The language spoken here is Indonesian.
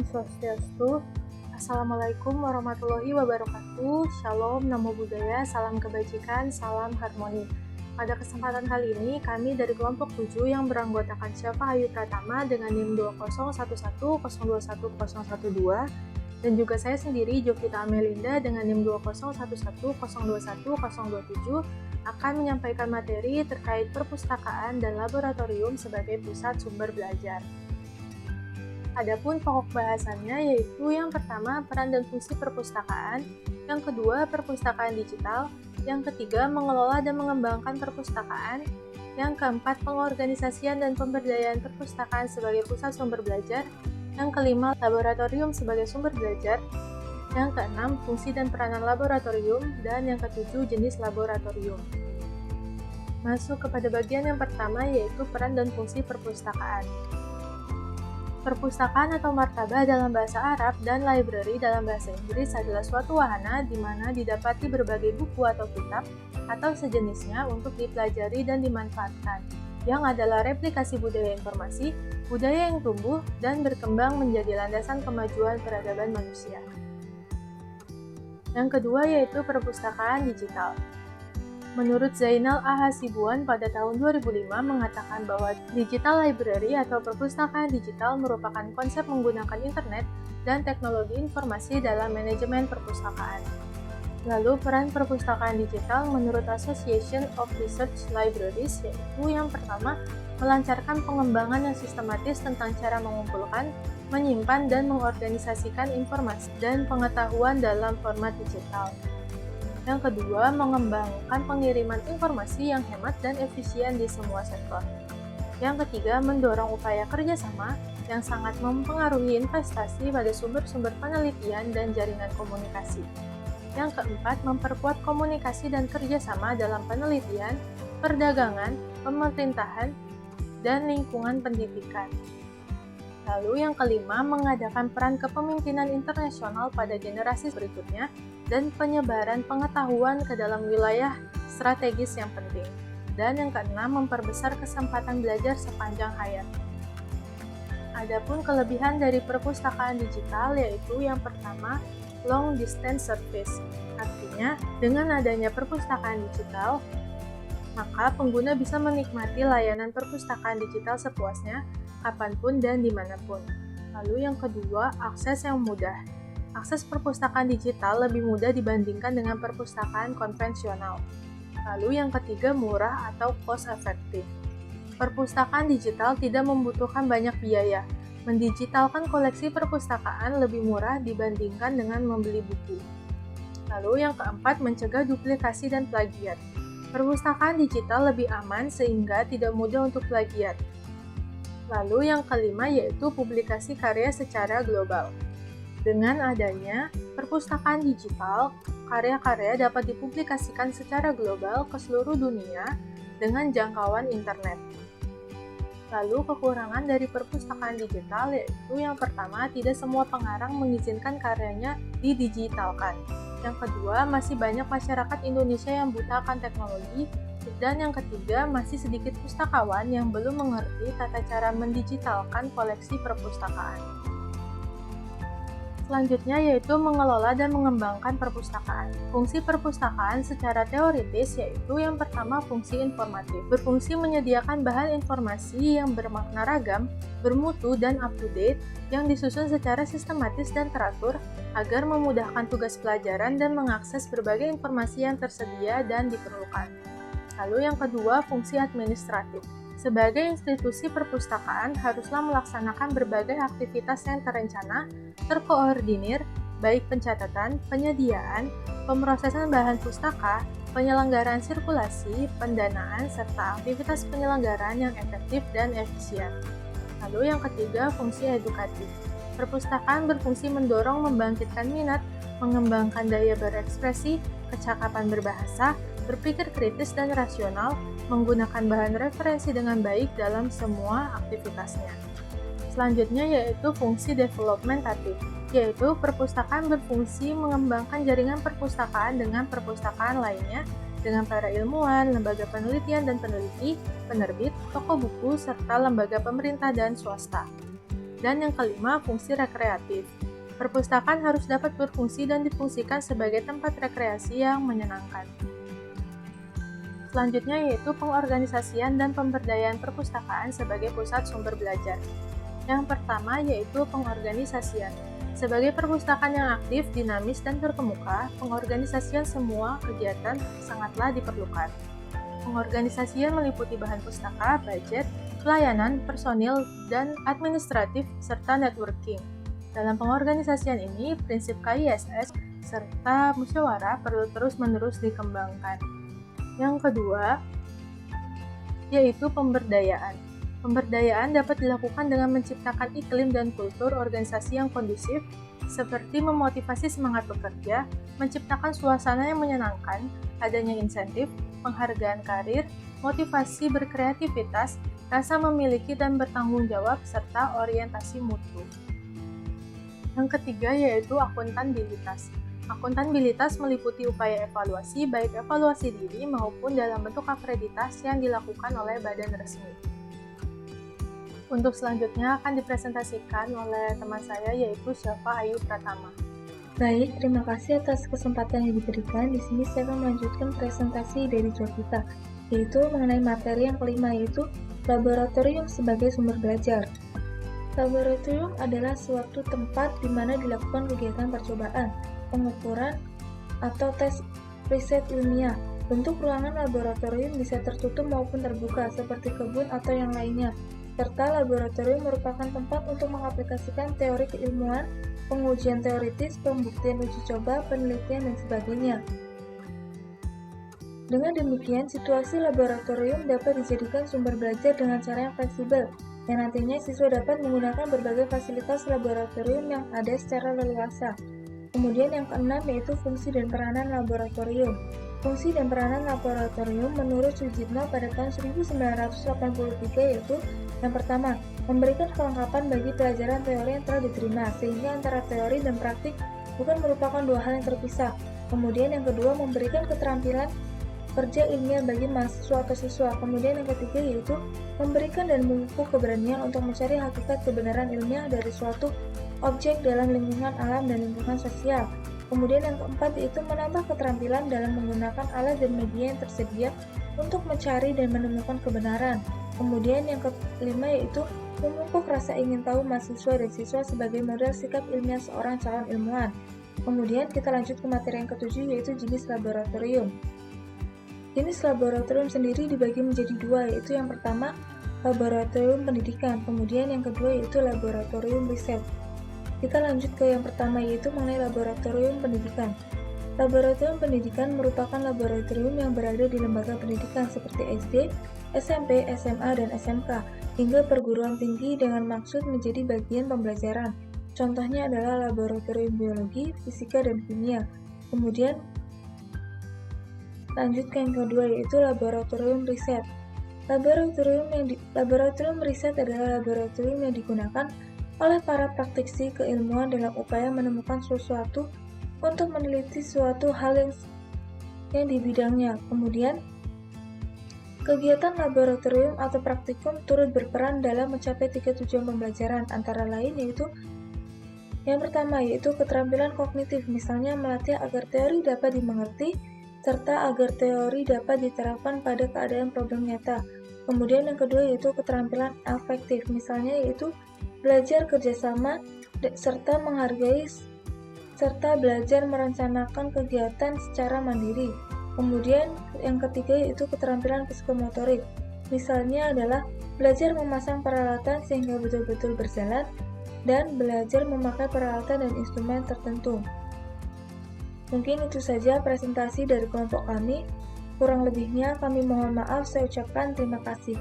Swastiastu. Assalamualaikum warahmatullahi wabarakatuh. Shalom, namo buddhaya, salam kebajikan, salam harmoni. Pada kesempatan kali ini, kami dari kelompok 7 yang beranggotakan Syafa Ayu Pratama dengan NIM 20110210012 dan juga saya sendiri Jovita Amelinda dengan NIM 20110210027 akan menyampaikan materi terkait perpustakaan dan laboratorium sebagai pusat sumber belajar. Adapun pokok bahasannya yaitu yang pertama peran dan fungsi perpustakaan, yang kedua perpustakaan digital, yang ketiga mengelola dan mengembangkan perpustakaan, yang keempat pengorganisasian dan pemberdayaan perpustakaan sebagai pusat sumber belajar, yang kelima laboratorium sebagai sumber belajar, yang keenam fungsi dan peranan laboratorium, dan yang ketujuh jenis laboratorium. Masuk kepada bagian yang pertama yaitu peran dan fungsi perpustakaan. Perpustakaan atau martabah dalam bahasa Arab dan library dalam bahasa Inggris adalah suatu wahana di mana didapati berbagai buku atau kitab atau sejenisnya untuk dipelajari dan dimanfaatkan, yang adalah replikasi budaya informasi, budaya yang tumbuh dan berkembang menjadi landasan kemajuan peradaban manusia. Yang kedua yaitu perpustakaan digital. Menurut Zainal Ahasibuan pada tahun 2005 mengatakan bahwa digital library atau perpustakaan digital merupakan konsep menggunakan internet dan teknologi informasi dalam manajemen perpustakaan. Lalu peran perpustakaan digital menurut Association of Research Libraries yaitu yang pertama, melancarkan pengembangan yang sistematis tentang cara mengumpulkan, menyimpan dan mengorganisasikan informasi dan pengetahuan dalam format digital. Yang kedua, mengembangkan pengiriman informasi yang hemat dan efisien di semua sektor. Yang ketiga, mendorong upaya kerjasama yang sangat mempengaruhi investasi pada sumber-sumber penelitian dan jaringan komunikasi. Yang keempat, memperkuat komunikasi dan kerjasama dalam penelitian, perdagangan, pemerintahan, dan lingkungan pendidikan. Lalu yang kelima, mengadakan peran kepemimpinan internasional pada generasi berikutnya dan penyebaran pengetahuan ke dalam wilayah strategis yang penting. Dan yang keenam, memperbesar kesempatan belajar sepanjang hayat. Adapun kelebihan dari perpustakaan digital yaitu yang pertama, long distance service. Artinya, dengan adanya perpustakaan digital, maka pengguna bisa menikmati layanan perpustakaan digital sepuasnya, kapanpun dan dimanapun. Lalu yang kedua, akses yang mudah. Akses perpustakaan digital lebih mudah dibandingkan dengan perpustakaan konvensional. Lalu yang ketiga, murah atau cost effective. Perpustakaan digital tidak membutuhkan banyak biaya. Mendigitalkan koleksi perpustakaan lebih murah dibandingkan dengan membeli buku. Lalu yang keempat, mencegah duplikasi dan plagiat. Perpustakaan digital lebih aman sehingga tidak mudah untuk plagiat. Lalu yang kelima yaitu publikasi karya secara global. Dengan adanya perpustakaan digital, karya-karya dapat dipublikasikan secara global ke seluruh dunia dengan jangkauan internet. Lalu kekurangan dari perpustakaan digital yaitu yang pertama, tidak semua pengarang mengizinkan karyanya didigitalkan. Yang kedua, masih banyak masyarakat Indonesia yang buta akan teknologi. Dan yang ketiga, masih sedikit pustakawan yang belum mengerti tata cara mendigitalkan koleksi perpustakaan. Selanjutnya yaitu mengelola dan mengembangkan perpustakaan. Fungsi perpustakaan secara teoritis yaitu yang pertama fungsi informatif. Berfungsi menyediakan bahan informasi yang bermakna ragam, bermutu dan up-to-date yang disusun secara sistematis dan teratur agar memudahkan tugas pelajaran dan mengakses berbagai informasi yang tersedia dan diperlukan. Lalu yang kedua, fungsi administratif. Sebagai institusi perpustakaan haruslah melaksanakan berbagai aktivitas yang terencana, terkoordinir, baik pencatatan, penyediaan, pemrosesan bahan pustaka, penyelenggaraan sirkulasi, pendanaan, serta aktivitas penyelenggaraan yang efektif dan efisien. Lalu yang ketiga, fungsi edukatif. Perpustakaan berfungsi mendorong membangkitkan minat, mengembangkan daya berekspresi, kecakapan berbahasa, berpikir kritis dan rasional, menggunakan bahan referensi dengan baik dalam semua aktivitasnya. Selanjutnya yaitu fungsi developmentatif, yaitu perpustakaan berfungsi mengembangkan jaringan perpustakaan dengan perpustakaan lainnya, dengan para ilmuwan, lembaga penelitian dan peneliti, penerbit, toko buku, serta lembaga pemerintah dan swasta. Dan yang kelima, fungsi rekreatif. Perpustakaan harus dapat berfungsi dan difungsikan sebagai tempat rekreasi yang menyenangkan. Selanjutnya yaitu pengorganisasian dan pemberdayaan perpustakaan sebagai pusat sumber belajar. Yang pertama yaitu pengorganisasian. Sebagai perpustakaan yang aktif, dinamis, dan terkemuka, pengorganisasian semua kegiatan sangatlah diperlukan. Pengorganisasian meliputi bahan pustaka, budget, pelayanan, personil, dan administratif, serta networking. Dalam pengorganisasian ini, prinsip KISS serta musyawarah perlu terus-menerus dikembangkan. Yang kedua, yaitu pemberdayaan. Pemberdayaan dapat dilakukan dengan menciptakan iklim dan kultur organisasi yang kondusif, seperti memotivasi semangat bekerja, menciptakan suasana yang menyenangkan, adanya insentif, penghargaan karir, motivasi berkreativitas, rasa memiliki dan bertanggung jawab, serta orientasi mutu. Yang ketiga yaitu akuntabilitas. Akuntabilitas meliputi upaya evaluasi, baik evaluasi diri maupun dalam bentuk akreditasi yang dilakukan oleh badan resmi. Untuk selanjutnya akan dipresentasikan oleh teman saya yaitu Syafa Ayu Pratama. Baik, terima kasih atas kesempatan yang diberikan. Di sini saya akan melanjutkan presentasi dari kita, yaitu mengenai materi yang kelima, yaitu laboratorium sebagai sumber belajar. Laboratorium adalah suatu tempat di mana dilakukan kegiatan percobaan, pengukuran, atau tes riset ilmiah. Bentuk ruangan laboratorium bisa tertutup maupun terbuka, seperti kebun atau yang lainnya. Serta laboratorium merupakan tempat untuk mengaplikasikan teori keilmuan, pengujian teoritis, pembuktian uji coba, penelitian, dan sebagainya. Dengan demikian, situasi laboratorium dapat dijadikan sumber belajar dengan cara yang fleksibel, yang nantinya siswa dapat menggunakan berbagai fasilitas laboratorium yang ada secara leluasa. Kemudian yang keenam yaitu fungsi dan peranan laboratorium. Fungsi dan peranan laboratorium menurut Sujitno pada tahun 1983 yaitu yang pertama, memberikan kelengkapan bagi pelajaran teori yang telah diterima, sehingga antara teori dan praktik bukan merupakan dua hal yang terpisah. Kemudian yang kedua, memberikan keterampilan kerja ilmiah bagi mahasiswa atau siswa. Kemudian yang ketiga yaitu memberikan dan memupuk keberanian untuk mencari hakikat kebenaran ilmiah dari suatu objek dalam lingkungan alam dan lingkungan sosial. Kemudian yang keempat yaitu menambah keterampilan dalam menggunakan alat dan media yang tersedia untuk mencari dan menemukan kebenaran. Kemudian yang kelima yaitu memupuk rasa ingin tahu mahasiswa dan siswa sebagai model sikap ilmiah seorang calon ilmuwan. Kemudian kita lanjut ke materi yang ketujuh yaitu jenis laboratorium. Jenis laboratorium sendiri dibagi menjadi dua, yaitu yang pertama laboratorium pendidikan, kemudian yang kedua yaitu laboratorium riset. Kita lanjut ke yang pertama yaitu mengenai laboratorium pendidikan. Laboratorium pendidikan merupakan laboratorium yang berada di lembaga pendidikan seperti SD, SMP, SMA, dan SMK, hingga perguruan tinggi dengan maksud menjadi bagian pembelajaran. Contohnya adalah laboratorium biologi, fisika, dan kimia. Kemudian lanjut ke yang kedua yaitu laboratorium riset. Laboratorium riset adalah laboratorium yang digunakan oleh para praktisi keilmuan dalam upaya menemukan sesuatu untuk meneliti suatu hal yang di bidangnya. Kemudian, kegiatan laboratorium atau praktikum turut berperan dalam mencapai 3 tujuan pembelajaran, antara lain yaitu yang pertama yaitu keterampilan kognitif, misalnya melatih agar teori dapat dimengerti, serta agar teori dapat diterapkan pada keadaan problem nyata. Kemudian yang kedua yaitu keterampilan afektif, misalnya yaitu belajar kerjasama, serta menghargai, serta belajar merencanakan kegiatan secara mandiri. Kemudian yang ketiga yaitu keterampilan psikomotorik, misalnya adalah belajar memasang peralatan sehingga betul-betul berjalan, dan belajar memakai peralatan dan instrumen tertentu. Mungkin itu saja presentasi dari kelompok kami. Kurang lebihnya kami mohon maaf, saya ucapkan terima kasih.